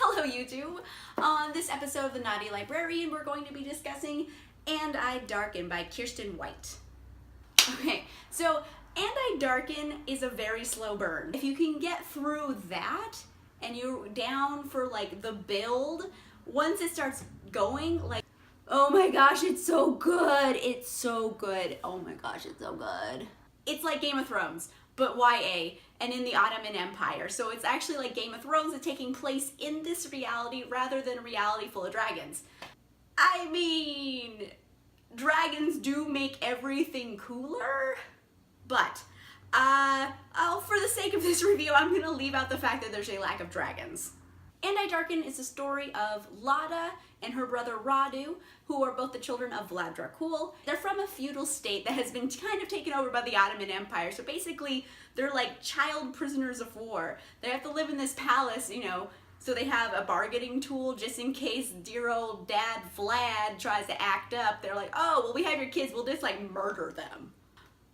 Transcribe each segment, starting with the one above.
Hello YouTube! On this episode of the Naughty Librarian, we're going to be discussing And I Darken by Kiersten White. Okay, so And I Darken is a very slow burn. If you can get through that, and you're down for like the build, once it starts going, like, oh my gosh, it's so good! It's so good! Oh my gosh, it's so good! It's like Game of Thrones, but YA, and in the Ottoman Empire. So it's actually like Game of Thrones that's taking place in this reality rather than a reality full of dragons. I mean, dragons do make everything cooler, but for the sake of this review, I'm gonna leave out the fact that there's a lack of dragons. And I Darken is the story of Lada and her brother Radu, who are both the children of Vlad Dracul. They're from a feudal state that has been kind of taken over by the Ottoman Empire, so basically they're like child prisoners of war. They have to live in this palace, you know, so they have a bargaining tool just in case dear old dad Vlad tries to act up. They're like, oh, well, we have your kids, we'll just like murder them.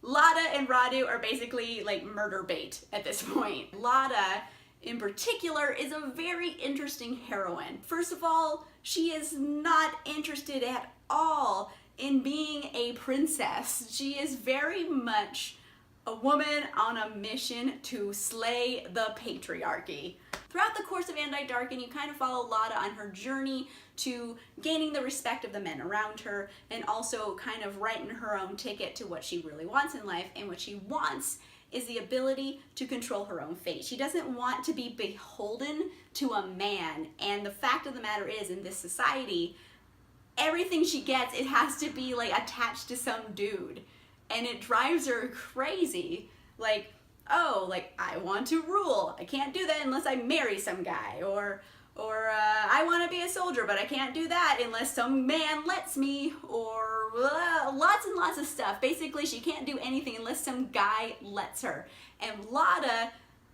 Lada and Radu are basically like murder bait at this point. Lada in particular is a very interesting heroine. First of all, she is not interested at all in being a princess. She is very much a woman on a mission to slay the patriarchy. Throughout the course of And I Darken, you kind of follow Lada on her journey to gaining the respect of the men around her and also kind of writing her own ticket to what she really wants in life. And what she wants is the ability to control her own fate. She doesn't want to be beholden to a man, and the fact of the matter is, in this society, everything she gets, it has to be like attached to some dude, and it drives her crazy. Like, oh, like, I want to rule. I can't do that unless I marry some guy, or I want to be a soldier, but I can't do that unless some man lets me, or lots and lots of stuff. Basically, she can't do anything unless some guy lets her. And Lada,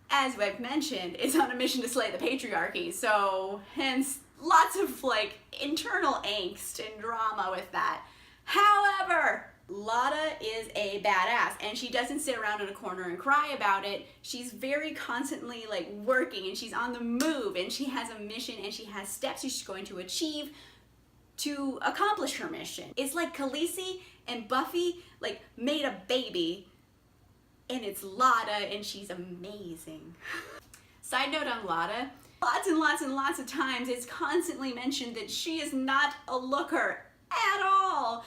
as I've mentioned, is on a mission to slay the patriarchy, so hence lots of like internal angst and drama with that. However, Lada is a badass, and she doesn't sit around in a corner and cry about it. She's very constantly like working, and she's on the move, and she has a mission, and she has steps she's going to achieve to accomplish her mission. It's like Khaleesi and Buffy like made a baby, and it's Lada, and she's amazing. Side note on Lada, lots and lots and lots of times it's constantly mentioned that she is not a looker at all.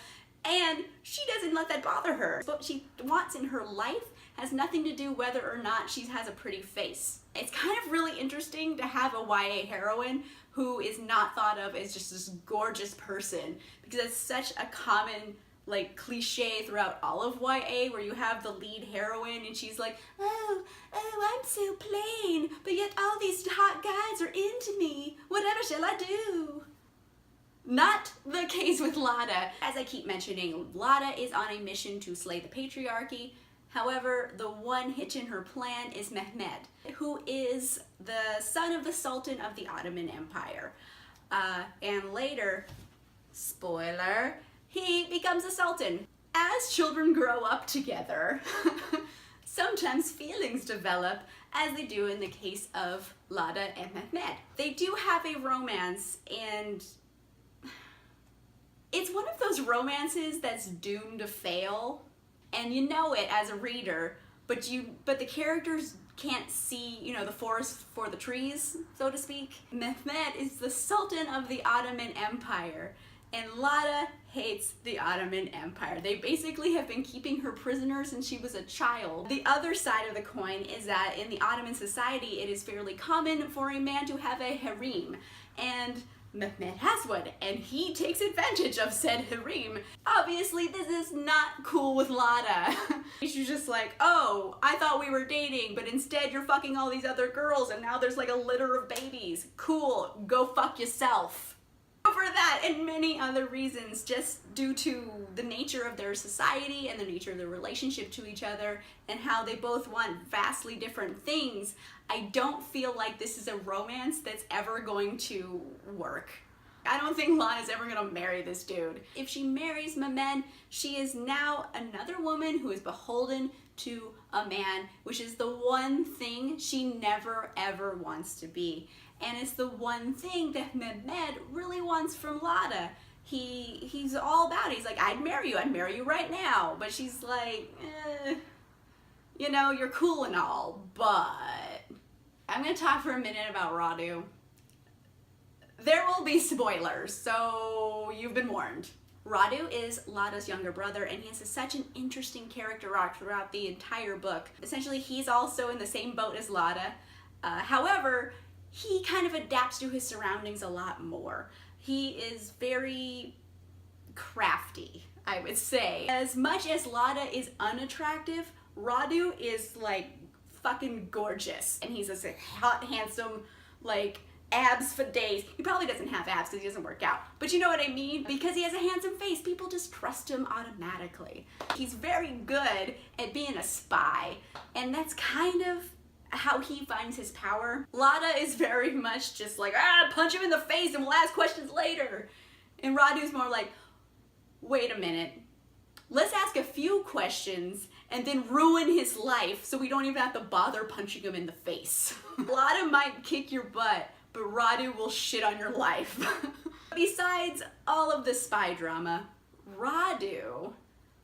And she doesn't let that bother her. What she wants in her life has nothing to do whether or not she has a pretty face. It's kind of really interesting to have a YA heroine who is not thought of as just this gorgeous person, because it's such a common like cliche throughout all of YA, where you have the lead heroine and she's like, oh, I'm so plain, but yet all these hot guys are into me. Whatever shall I do? Not the case with Lada. As I keep mentioning, Lada is on a mission to slay the patriarchy. However, the one hitch in her plan is Mehmed, who is the son of the Sultan of the Ottoman Empire. And later, spoiler, he becomes a sultan. As children grow up together, sometimes feelings develop, as they do in the case of Lada and Mehmed. They do have a romance, and it's one of those romances that's doomed to fail, and you know it as a reader, but the characters can't see, you know, the forest for the trees, so to speak. Mehmed is the Sultan of the Ottoman Empire, and Lada hates the Ottoman Empire. They basically have been keeping her prisoner since she was a child. The other side of the coin is that in the Ottoman society, it is fairly common for a man to have a harem, and Mehmed has one, and he takes advantage of said harem. Obviously, this is not cool with Lada. She's just like, oh, I thought we were dating, but instead you're fucking all these other girls, and now there's like a litter of babies. Cool, go fuck yourself. For that and many other reasons, just due to the nature of their society and the nature of their relationship to each other and how they both want vastly different things, I don't feel like this is a romance that's ever going to work. I don't think Lana's ever gonna marry this dude. If she marries Mehmed, she is now another woman who is beholden to a man, which is the one thing she never ever wants to be. And it's the one thing that Mehmed really wants from Lada. He's all about it. He's like, I'd marry you right now. But she's like, you know, you're cool and all, but I'm gonna talk for a minute about Radu. There will be spoilers, so you've been warned. Radu is Lada's younger brother, and he has such an interesting character arc throughout the entire book. Essentially, he's also in the same boat as Lada. However, he kind of adapts to his surroundings a lot more. He is very crafty, I would say. As much as Lada is unattractive, Radu is like fucking gorgeous. And he's a hot, handsome, like, abs for days. He probably doesn't have abs because he doesn't work out, but you know what I mean? Because he has a handsome face, people just trust him automatically. He's very good at being a spy, and that's kind of how he finds his power. Lada is very much just like, punch him in the face and we'll ask questions later. And Radu's more like, wait a minute, let's ask a few questions and then ruin his life so we don't even have to bother punching him in the face. Lada might kick your butt, but Radu will shit on your life. Besides all of the spy drama, Radu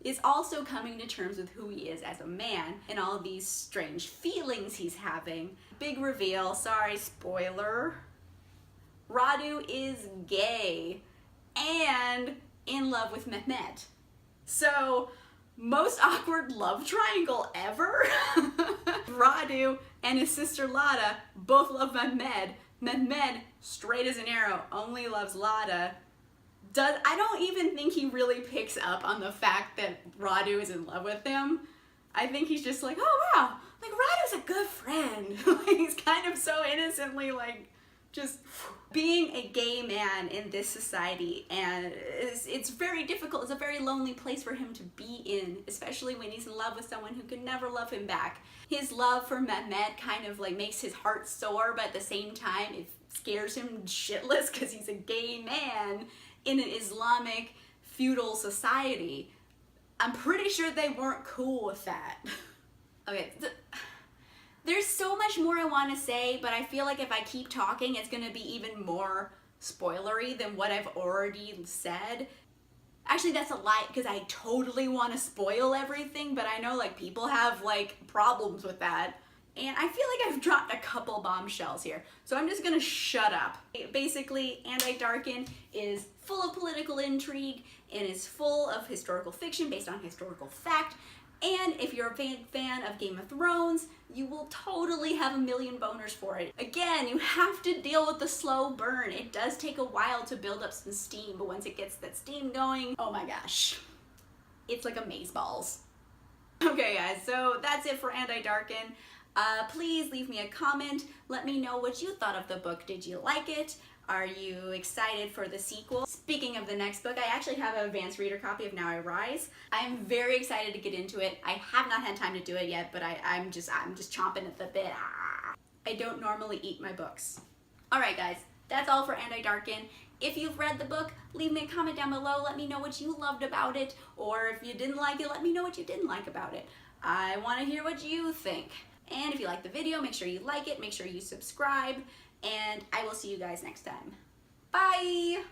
is also coming to terms with who he is as a man and all of these strange feelings he's having. Big reveal, sorry, spoiler. Radu is gay and in love with Mehmed. So, most awkward love triangle ever? Radu and his sister Lada both love Mehmed. Mehmed, straight as an arrow, only loves Lada. I don't even think he really picks up on the fact that Radu is in love with him. I think he's just like, oh wow, like Radu's a good friend. He's kind of so innocently like just being a gay man in this society, and it's very difficult. It's a very lonely place for him to be in, especially when he's in love with someone who can never love him back. His love for Mehmed kind of like makes his heart sore, but at the same time it scares him shitless because he's a gay man in an Islamic feudal society. I'm pretty sure they weren't cool with that. Okay, there's so much more I want to say, but I feel like if I keep talking, it's going to be even more spoilery than what I've already said. Actually, that's a lie, because I totally want to spoil everything, but I know like people have like problems with that. And I feel like I've dropped a couple bombshells here, so I'm just gonna shut up. Basically, Darken is full of political intrigue and is full of historical fiction based on historical fact. And if you're a fan of Game of Thrones, you will totally have a million boners for it. Again, you have to deal with the slow burn. It does take a while to build up some steam, but once it gets that steam going, oh my gosh, it's like amazeballs. Okay guys, so that's it for Darken. Please leave me a comment. Let me know what you thought of the book. Did you like it? Are you excited for the sequel? Speaking of the next book, I actually have an advanced reader copy of Now I Rise. I'm very excited to get into it. I have not had time to do it yet, but I'm just chomping at the bit. I don't normally eat my books. Alright guys, that's all for Darken. If you've read the book, leave me a comment down below. Let me know what you loved about it, or if you didn't like it, let me know what you didn't like about it. I want to hear what you think. And if you like the video, make sure you like it, make sure you subscribe, and I will see you guys next time. Bye!